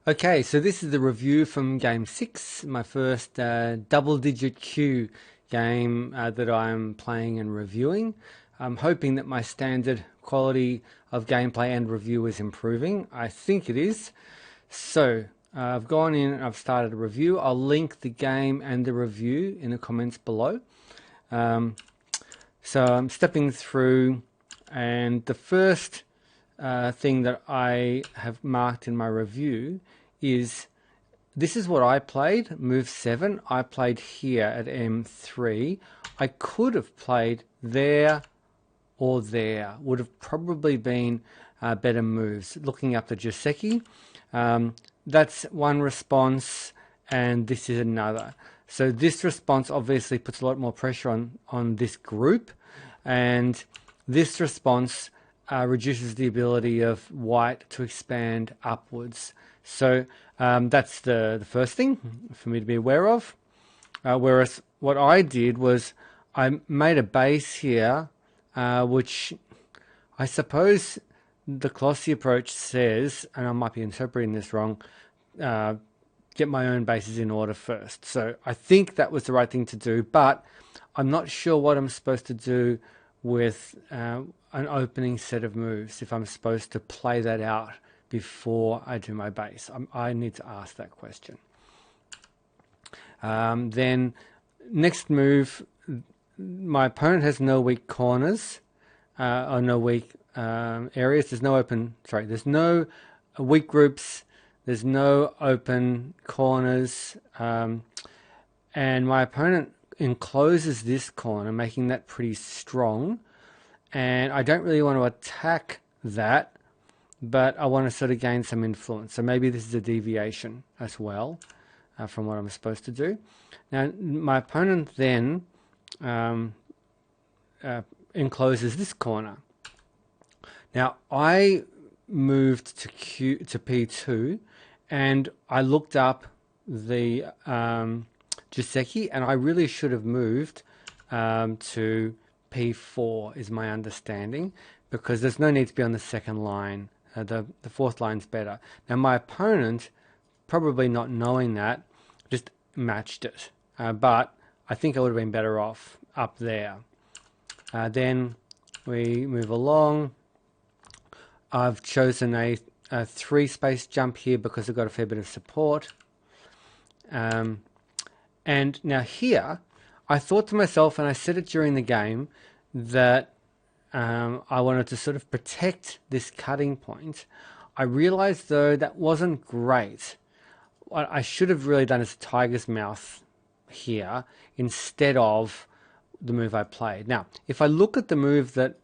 Okay, so this is the review from Game 6, my first double-digit Q game that I'm playing and reviewing. I'm hoping that my standard quality of gameplay and review is improving. I think it is. So I've gone in and I've started a review. I'll link the game and the review in the comments below. So I'm stepping through, and the first thing that I have marked in my review is this is what I played, move 7. I played here at M3. I could have played there or there. Would have probably been better moves. Looking up the Joseki, that's one response, and this is another. So this response obviously puts a lot more pressure on this group, and this response reduces the ability of white to expand upwards. So that's the first thing for me to be aware of. Whereas what I did was I made a base here, which I suppose the Colossi approach says, and I might be interpreting this wrong, get my own bases in order first. So I think that was the right thing to do, but I'm not sure what I'm supposed to do with an opening set of moves, if I'm supposed to play that out before I do my base. I need to ask that question. Then next move, my opponent has no weak corners or no weak areas. There's no weak groups. There's no open corners, and my opponent encloses this corner, making that pretty strong. And I don't really want to attack that, but I want to sort of gain some influence. So maybe this is a deviation as well from what I'm supposed to do. Now, my opponent then encloses this corner. Now, I moved to P2, and I looked up the Joseki, and I really should have moved to P4 is my understanding, because there's no need to be on the second line. The fourth line's better. Now my opponent, probably not knowing that, just matched it. But I think I would have been better off up there. Then we move along. I've chosen a 3-space jump here because I've got a fair bit of support. And now here, I thought to myself, and I said it during the game, that I wanted to sort of protect this cutting point. I realized, though, that wasn't great. What I should have really done is a tiger's mouth here instead of the move I played. Now, if I look at the move that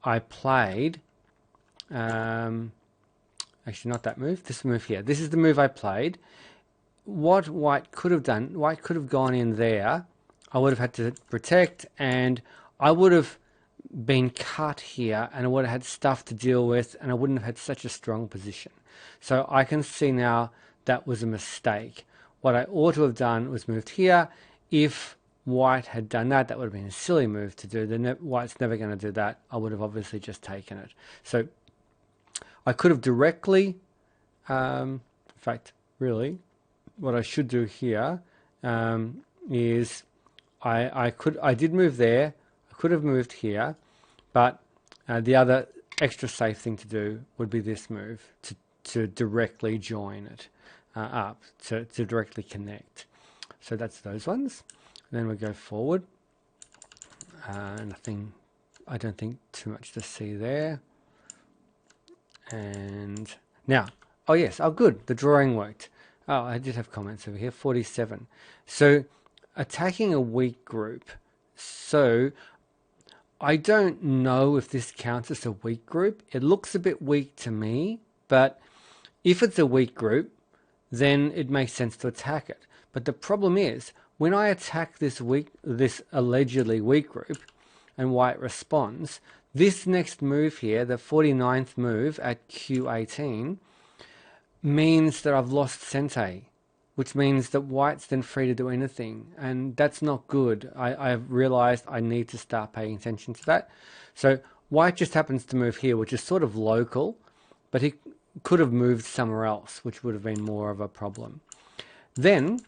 I played, actually not that move, this move here. This is the move I played. What white could have done, white could have gone in there. I would have had to protect, and I would have been cut here, and I would have had stuff to deal with, and I wouldn't have had such a strong position. So I can see now that was a mistake. What I ought to have done was moved here. If white had done that, that would have been a silly move to do. White's never going to do that. I would have obviously just taken it. So I could have directly, in fact, really, what I should do here is I did move there. I could have moved here, but the other extra safe thing to do would be this move to directly join it up, to directly connect. So that's those ones. And then we go forward. Nothing, I don't think too much to see there. And now, oh yes, oh good, the drawing worked. Oh, I did have comments over here, 47. So attacking a weak group. So I don't know if this counts as a weak group. It looks a bit weak to me, but if it's a weak group, then it makes sense to attack it. But the problem is, when I attack this allegedly weak group, and white responds, this next move here, the 49th move at Q18, means that I've lost Sente, which means that white's then free to do anything, and that's not good. I've realized I need to start paying attention to that. So white just happens to move here, which is sort of local, but could have moved somewhere else, which would have been more of a problem. Then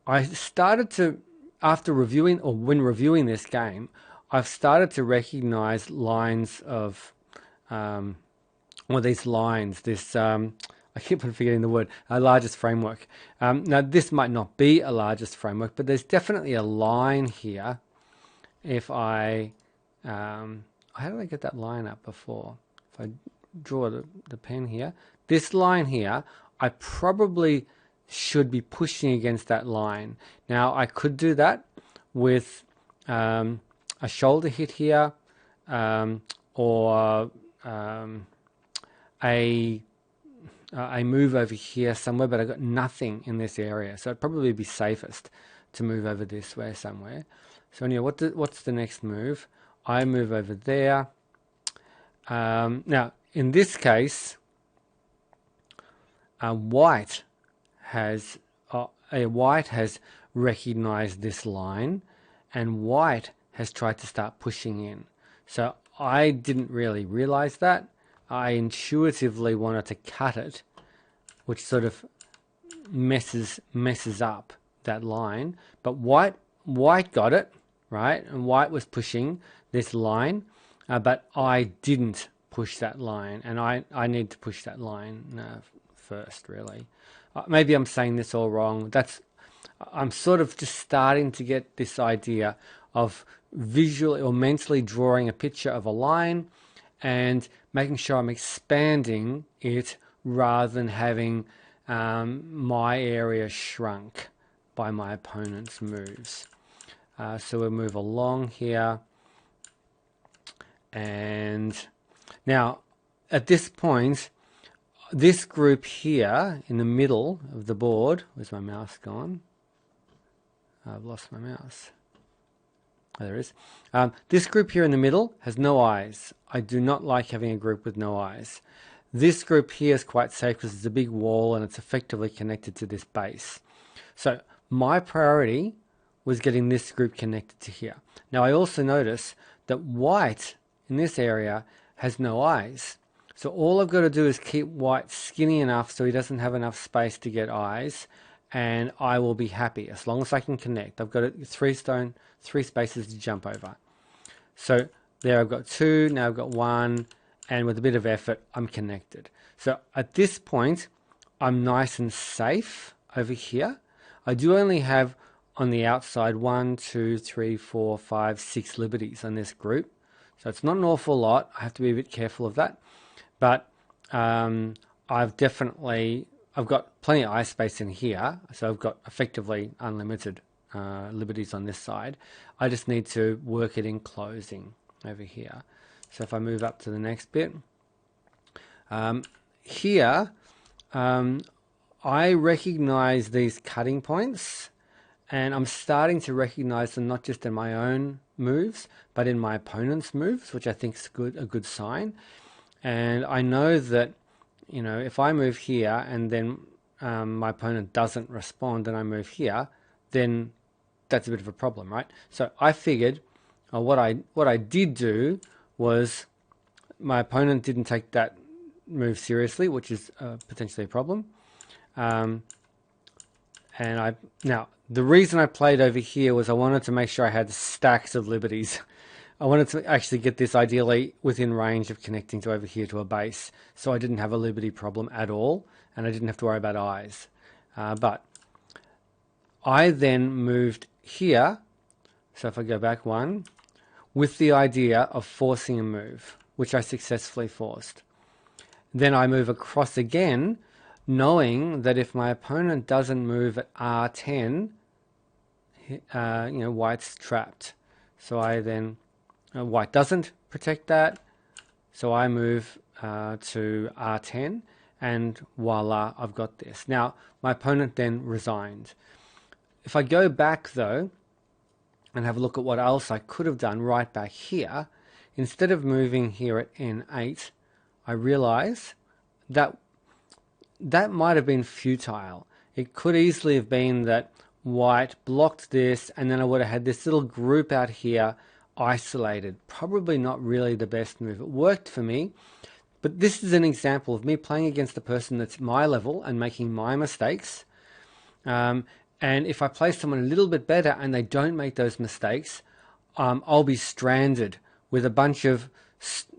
I started to, after reviewing, or when reviewing this game, I've started to recognize lines of, or these lines, this, I keep on forgetting the word, a largest framework. Now, this might not be a largest framework, but there's definitely a line here. If I, how did I get that line up before? If I draw the pen here, this line here, I probably should be pushing against that line. Now, I could do that with a shoulder hit here, or a move over here somewhere, but I've got nothing in this area, so it'd probably be safest to move over this way somewhere. So anyway, what's the next move? I move over there. Now, in this case, white has recognized this line, and white has tried to start pushing in. So I didn't really realize that. I intuitively wanted to cut it, which sort of messes up that line. But white got it, right? And white was pushing this line, but I didn't push that line, and I need to push that line first, really. Maybe I'm saying this all wrong. I'm sort of just starting to get this idea of visually or mentally drawing a picture of a line and making sure I'm expanding it rather than having my area shrunk by my opponent's moves. So we'll move along here. And now, at this point, this group here in the middle of the board, where's my mouse gone? I've lost my mouse. Oh, there it is. This group here in the middle has no eyes. I do not like having a group with no eyes. This group here is quite safe because it's a big wall and it's effectively connected to this base. So my priority was getting this group connected to here. Now I also notice that white in this area has no eyes. So all I've got to do is keep white skinny enough so he doesn't have enough space to get eyes, and I will be happy as long as I can connect. I've got three spaces to jump over. So there I've got two, now I've got one, and with a bit of effort, I'm connected. So at this point, I'm nice and safe over here. I do only have on the outside 1, 2, 3, 4, 5, 6 liberties on this group. So it's not an awful lot. I have to be a bit careful of that. But I've got plenty of eye space in here. So I've got effectively unlimited liberties on this side. I just need to work it in closing over here. So if I move up to the next bit, here I recognize these cutting points, and I'm starting to recognize them not just in my own moves, but in my opponent's moves, which I think is a good sign. And I know that, you know, if I move here and then my opponent doesn't respond and I move here, then that's a bit of a problem, right? So I figured what I did do was my opponent didn't take that move seriously, which is potentially a problem. Now the reason I played over here was I wanted to make sure I had stacks of liberties. I wanted to actually get this ideally within range of connecting to over here to a base, so I didn't have a liberty problem at all, and I didn't have to worry about eyes. But I then moved here, so if I go back one, with the idea of forcing a move, which I successfully forced. Then I move across again, knowing that if my opponent doesn't move at R10, white's trapped. So I then, white doesn't protect that, so I move to R10, and voila, I've got this. Now, my opponent then resigned. If I go back though, and have a look at what else I could have done right back here, instead of moving here at N8, I realize that that might have been futile. It could easily have been that white blocked this, and then I would have had this little group out here isolated. Probably not really the best move. It worked for me, But this is an example of me playing against a person that's my level and making my mistakes. And if I play someone a little bit better and they don't make those mistakes, I'll be stranded with a bunch of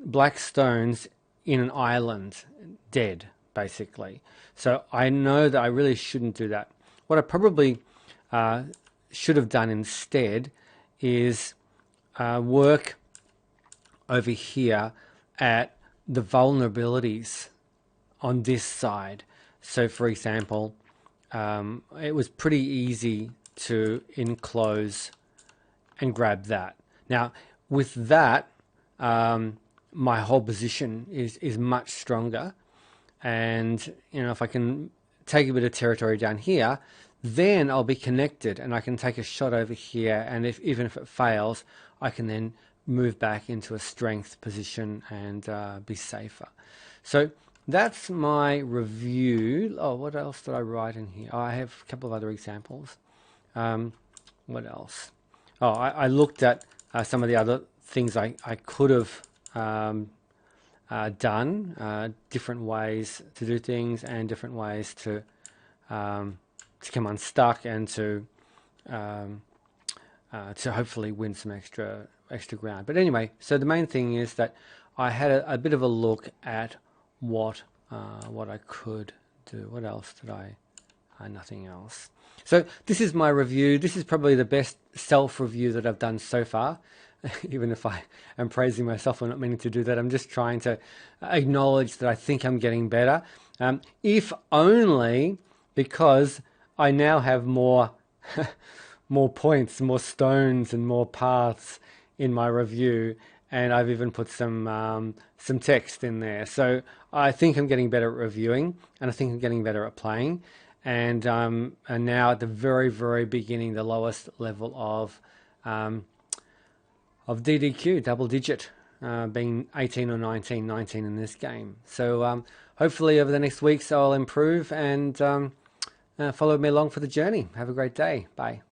black stones in an island, dead, basically. So I know that I really shouldn't do that. What I probably should have done instead is work over here at the vulnerabilities on this side. So for example, it was pretty easy to enclose and grab that. Now with that, my whole position is much stronger, and if I can take a bit of territory down here, then I'll be connected and I can take a shot over here, and even if it fails, I can then move back into a strength position and be safer. So that's my review. Oh, what else did I write in here? Oh, I have a couple of other examples. What else? Oh, I looked at some of the other things I could have done, different ways to do things and different ways to come unstuck and to hopefully win some extra ground. But anyway, so the main thing is that I had a bit of a look at what I could do. What else did I? Nothing else. So this is my review. This is probably the best self-review that I've done so far. Even if I am praising myself, I'm not meaning to do that. I'm just trying to acknowledge that I think I'm getting better. If only because I now have more more points, more stones, and more paths in my review, and I've even put some text in there. So I think I'm getting better at reviewing, and I think I'm getting better at playing. And now at the very, very beginning, the lowest level of DDQ, double digit, being 18 or 19 in this game. So hopefully over the next weeks I'll improve, and follow me along for the journey. Have a great day. Bye.